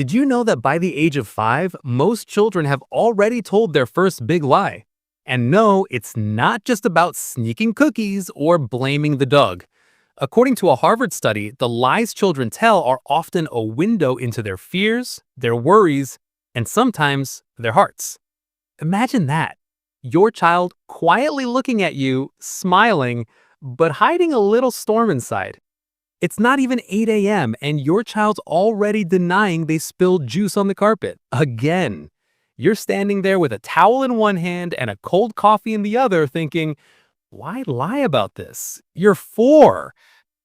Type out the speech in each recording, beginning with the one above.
Did you know that by the age of 5, most children have already told their first big lie? And no, it's not just about sneaking cookies or blaming the dog. According to a Harvard study, the lies children tell are often a window into their fears, their worries, and sometimes their hearts. Imagine that. Your child quietly looking at you, smiling, but hiding a little storm inside. It's not even 8 a.m. and your child's already denying they spilled juice on the carpet. Again. You're standing there with a towel in one hand and a cold coffee in the other thinking, why lie about this? You're 4.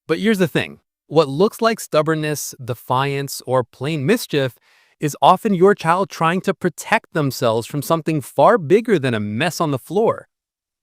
But here's the thing. What looks like stubbornness, defiance, or plain mischief is often your child trying to protect themselves from something far bigger than a mess on the floor.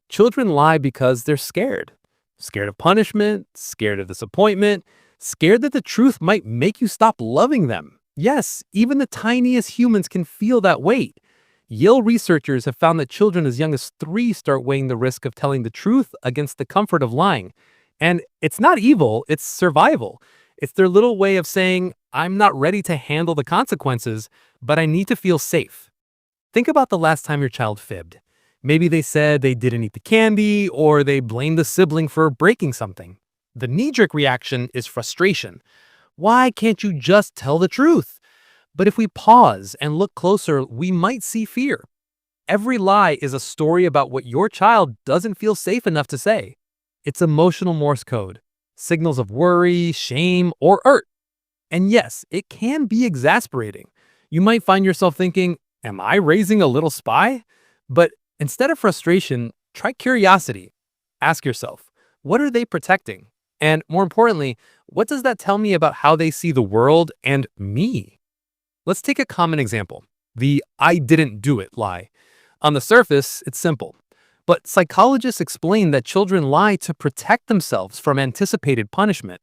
Children lie because they're scared. Scared of punishment, scared of disappointment, scared that the truth might make you stop loving them. Yes, even the tiniest humans can feel that weight. Yale researchers have found that children as young as 3 start weighing the risk of telling the truth against the comfort of lying. And it's not evil, it's survival. It's their little way of saying, I'm not ready to handle the consequences, but I need to feel safe. Think about the last time your child fibbed. Maybe they said they didn't eat the candy, or they blamed the sibling for breaking something. The knee-jerk reaction is frustration. Why can't you just tell the truth? But if we pause and look closer, we might see fear. Every lie is a story about what your child doesn't feel safe enough to say. It's emotional Morse code, signals of worry, shame, or hurt. And yes, it can be exasperating. You might find yourself thinking, am I raising a little spy? But instead of frustration, try curiosity. Ask yourself, what are they protecting? And more importantly, what does that tell me about how they see the world and me? Let's take a common example, the I didn't do it lie. On the surface, it's simple. But psychologists explain that children lie to protect themselves from anticipated punishment.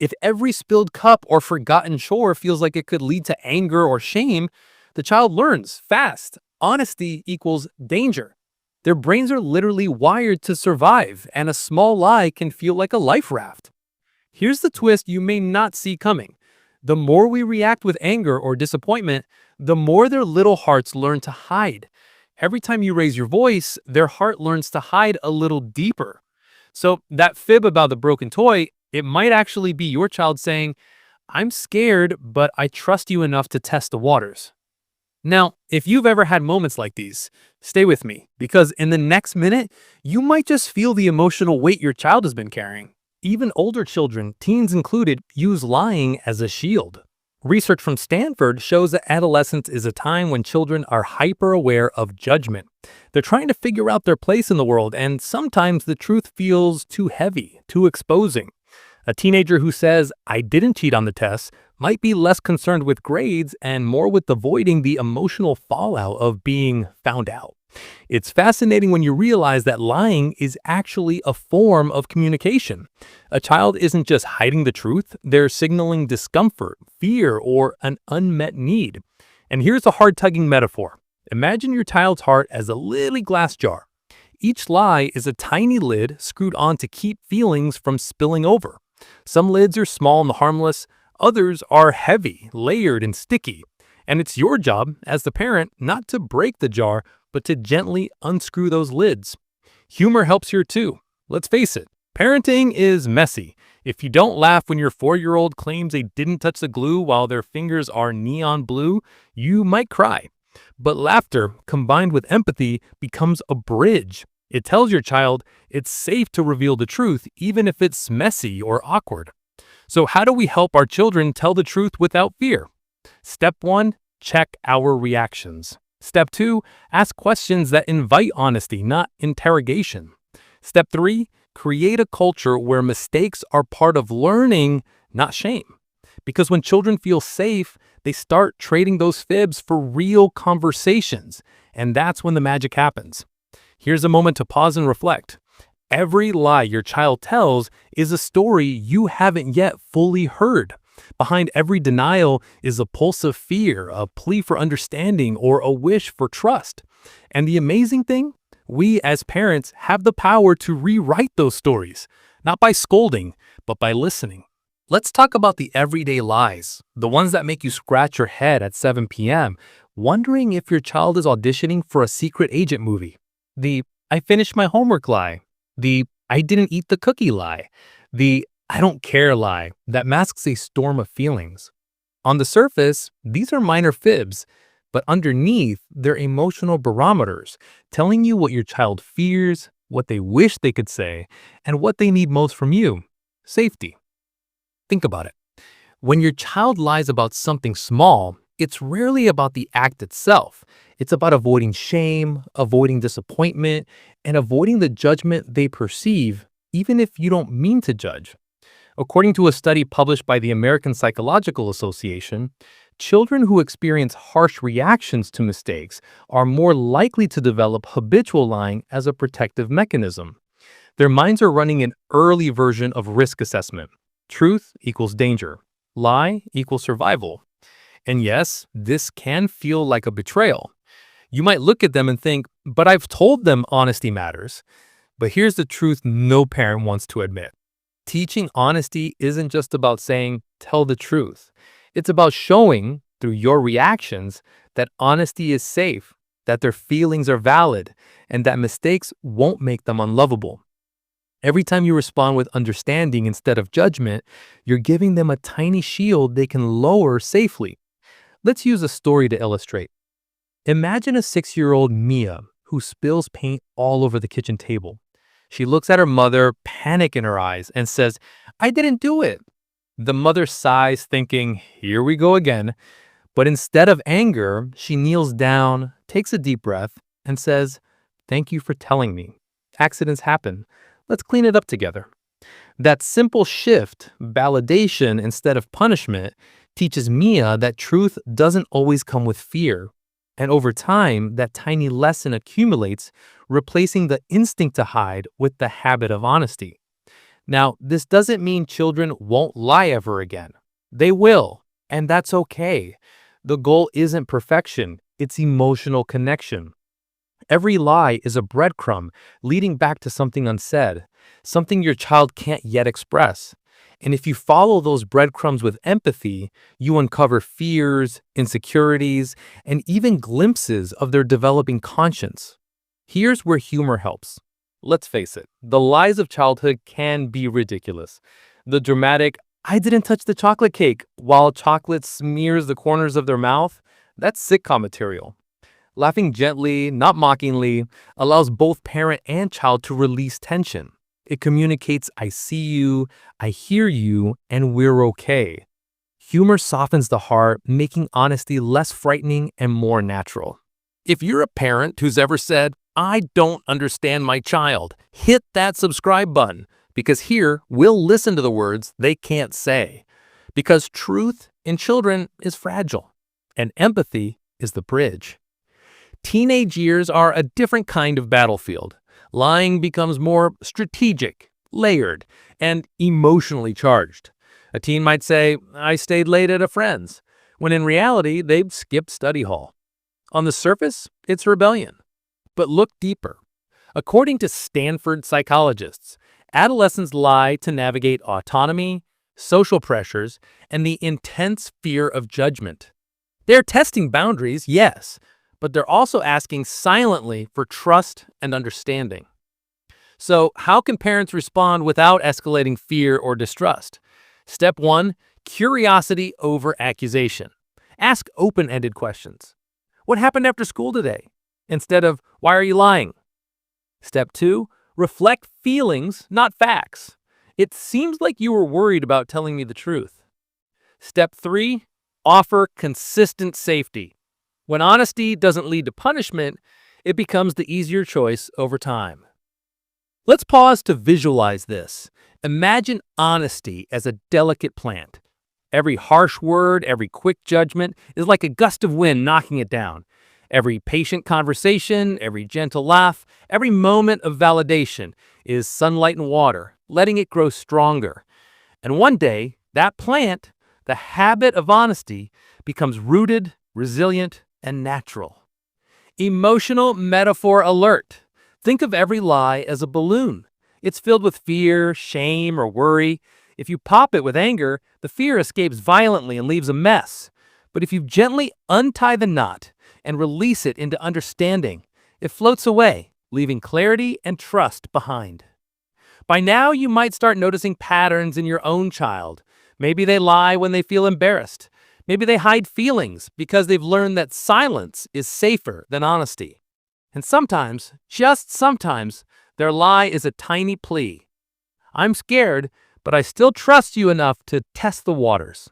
If every spilled cup or forgotten chore feels like it could lead to anger or shame, the child learns fast. Honesty equals danger. Their brains are literally wired to survive, and a small lie can feel like a life raft. Here's the twist you may not see coming. The more we react with anger or disappointment, the more their little hearts learn to hide. Every time you raise your voice, their heart learns to hide a little deeper. So that fib about the broken toy, it might actually be your child saying, I'm scared, but I trust you enough to test the waters. Now, if you've ever had moments like these, stay with me, because in the next minute, you might just feel the emotional weight your child has been carrying. Even older children, teens included, use lying as a shield. Research from Stanford shows that adolescence is a time when children are hyper-aware of judgment. They're trying to figure out their place in the world, and sometimes the truth feels too heavy, too exposing. A teenager who says, I didn't cheat on the test, might be less concerned with grades and more with avoiding the emotional fallout of being found out. It's fascinating when you realize that lying is actually a form of communication. A child isn't just hiding the truth, they're signaling discomfort, fear, or an unmet need. And here's a hard-tugging metaphor. Imagine your child's heart as a little glass jar. Each lie is a tiny lid screwed on to keep feelings from spilling over. Some lids are small and harmless, others are heavy, layered, and sticky. And it's your job, as the parent, not to break the jar, but to gently unscrew those lids. Humor helps here too. Let's face it, parenting is messy. If you don't laugh when your 4-year-old claims they didn't touch the glue while their fingers are neon blue, you might cry. But laughter, combined with empathy, becomes a bridge. It tells your child it's safe to reveal the truth, even if it's messy or awkward. So how do we help our children tell the truth without fear? Step 1, check our reactions. Step 2, ask questions that invite honesty, not interrogation. Step 3, create a culture where mistakes are part of learning, not shame. Because when children feel safe, they start trading those fibs for real conversations. And that's when the magic happens. Here's a moment to pause and reflect. Every lie your child tells is a story you haven't yet fully heard. Behind every denial is a pulse of fear, a plea for understanding, or a wish for trust. And the amazing thing? We as parents have the power to rewrite those stories, not by scolding, but by listening. Let's talk about the everyday lies, the ones that make you scratch your head at 7 p.m., wondering if your child is auditioning for a secret agent movie. The I finished my homework lie, the I didn't eat the cookie lie, the I don't care lie that masks a storm of feelings. On the surface, these are minor fibs, but underneath, they're emotional barometers telling you what your child fears, what they wish they could say, and what they need most from you: safety. Think about it. When your child lies about something small, it's rarely about the act itself. It's about avoiding shame, avoiding disappointment, and avoiding the judgment they perceive, even if you don't mean to judge. According to a study published by the American Psychological Association, children who experience harsh reactions to mistakes are more likely to develop habitual lying as a protective mechanism. Their minds are running an early version of risk assessment. Truth equals danger. Lie equals survival. And yes, this can feel like a betrayal. You might look at them and think, but I've told them honesty matters. But here's the truth no parent wants to admit. Teaching honesty isn't just about saying, tell the truth. It's about showing, through your reactions, that honesty is safe, that their feelings are valid, and that mistakes won't make them unlovable. Every time you respond with understanding instead of judgment, you're giving them a tiny shield they can lower safely. Let's use a story to illustrate. Imagine a 6-year-old Mia who spills paint all over the kitchen table. She looks at her mother, panic in her eyes, and says, "I didn't do it." The mother sighs, thinking, "Here we go again." But instead of anger, she kneels down, takes a deep breath, and says, "Thank you for telling me. Accidents happen. Let's clean it up together." That simple shift, validation instead of punishment, teaches Mia that truth doesn't always come with fear. And over time, that tiny lesson accumulates, replacing the instinct to hide with the habit of honesty. Now, this doesn't mean children won't lie ever again. They will, and that's okay. The goal isn't perfection, it's emotional connection. Every lie is a breadcrumb leading back to something unsaid, something your child can't yet express. And if you follow those breadcrumbs with empathy, you uncover fears, insecurities, and even glimpses of their developing conscience. Here's where humor helps. Let's face it, the lies of childhood can be ridiculous. The dramatic, "I didn't touch the chocolate cake," while chocolate smears the corners of their mouth, that's sitcom material. Laughing gently, not mockingly, allows both parent and child to release tension. It communicates, "I see you, I hear you, and we're okay." Humor softens the heart, making honesty less frightening and more natural. If you're a parent who's ever said, "I don't understand my child," hit that subscribe button, because here we'll listen to the words they can't say. Because truth in children is fragile, and empathy is the bridge. Teenage years are a different kind of battlefield. Lying becomes more strategic, layered, and emotionally charged. A teen might say, "I stayed late at a friend's," when in reality, they've skipped study hall. On the surface, it's rebellion. But look deeper. According to Stanford psychologists, adolescents lie to navigate autonomy, social pressures, and the intense fear of judgment. They're testing boundaries, yes, but they're also asking silently for trust and understanding. So, how can parents respond without escalating fear or distrust? Step 1, curiosity over accusation. Ask open-ended questions. What happened after school today? Instead of, why are you lying? Step 2, reflect feelings, not facts. It seems like you were worried about telling me the truth. Step 3, offer consistent safety. When honesty doesn't lead to punishment, it becomes the easier choice over time. Let's pause to visualize this. Imagine honesty as a delicate plant. Every harsh word, every quick judgment is like a gust of wind knocking it down. Every patient conversation, every gentle laugh, every moment of validation is sunlight and water, letting it grow stronger. And one day, that plant, the habit of honesty, becomes rooted, resilient, and natural. Emotional metaphor alert. Think of every lie as a balloon. It's filled with fear, shame, or worry. If you pop it with anger, the fear escapes violently and leaves a mess. But if you gently untie the knot and release it into understanding, it floats away, leaving clarity and trust behind. By now, you might start noticing patterns in your own child. Maybe they lie when they feel embarrassed. Maybe they hide feelings because they've learned that silence is safer than honesty. And sometimes, just sometimes, their lie is a tiny plea. I'm scared, but I still trust you enough to test the waters.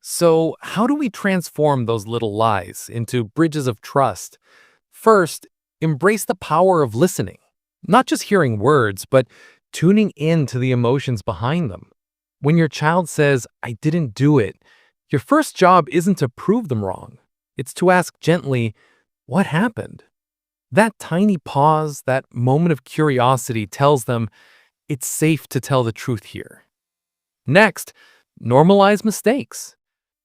So, how do we transform those little lies into bridges of trust? First, embrace the power of listening. Not just hearing words, but tuning in to the emotions behind them. When your child says, I didn't do it, your first job isn't to prove them wrong. It's to ask gently, what happened? That tiny pause, that moment of curiosity tells them it's safe to tell the truth here. Next, normalize mistakes.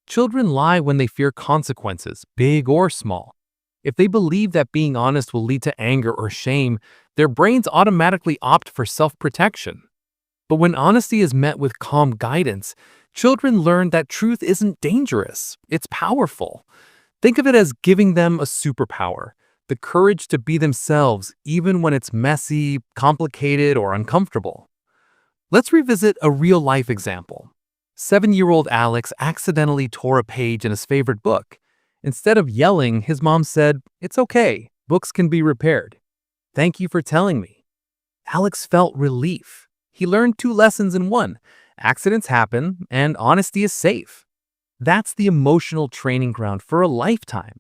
Children lie when they fear consequences, big or small. If they believe that being honest will lead to anger or shame, their brains automatically opt for self-protection. But when honesty is met with calm guidance, children learn that truth isn't dangerous, it's powerful. Think of it as giving them a superpower, the courage to be themselves even when it's messy, complicated, or uncomfortable. Let's revisit a real-life example. 7-year-old Alex accidentally tore a page in his favorite book. Instead of yelling, his mom said, "It's okay, books can be repaired. Thank you for telling me." Alex felt relief. He learned 2 lessons in one. Accidents happen, and honesty is safe. That's the emotional training ground for a lifetime.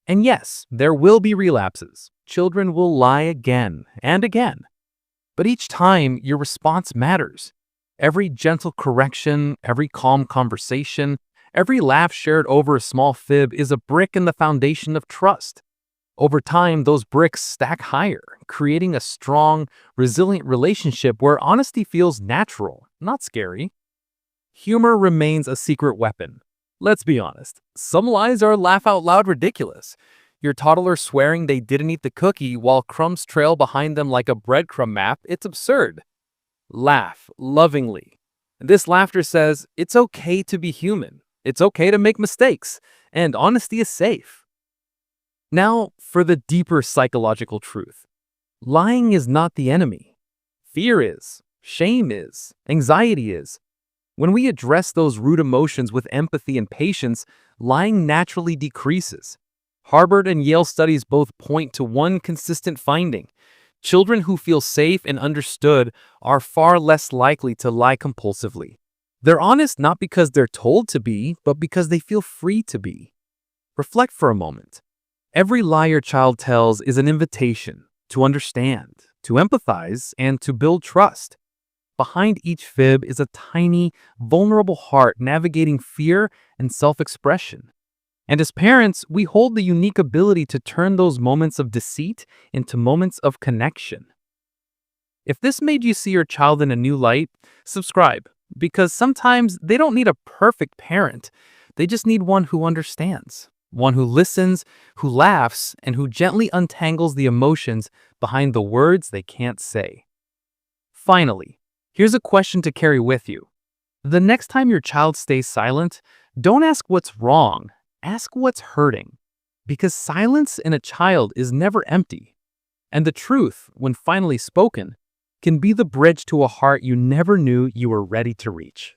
And yes, there will be relapses. Children will lie again and again. But each time, your response matters. Every gentle correction, every calm conversation, every laugh shared over a small fib is a brick in the foundation of trust. Over time, those bricks stack higher, creating a strong, resilient relationship where honesty feels natural, not scary. Humor remains a secret weapon. Let's be honest, some lies are laugh-out-loud ridiculous. Your toddler swearing they didn't eat the cookie while crumbs trail behind them like a breadcrumb map, it's absurd. Laugh lovingly. This laughter says, it's okay to be human. It's okay to make mistakes, and honesty is safe. Now, for the deeper psychological truth. Lying is not the enemy. Fear is, shame is, anxiety is. When we address those root emotions with empathy and patience, lying naturally decreases. Harvard and Yale studies both point to one consistent finding. Children who feel safe and understood are far less likely to lie compulsively. They're honest not because they're told to be, but because they feel free to be. Reflect for a moment. Every lie your child tells is an invitation to understand, to empathize, and to build trust. Behind each fib is a tiny, vulnerable heart navigating fear and self-expression. And as parents, we hold the unique ability to turn those moments of deceit into moments of connection. If this made you see your child in a new light, subscribe, because sometimes they don't need a perfect parent. They just need one who understands, one who listens, who laughs, and who gently untangles the emotions behind the words they can't say. Finally, here's a question to carry with you. The next time your child stays silent, don't ask what's wrong. Ask what's hurting, because silence in a child is never empty. And the truth, when finally spoken, can be the bridge to a heart you never knew you were ready to reach.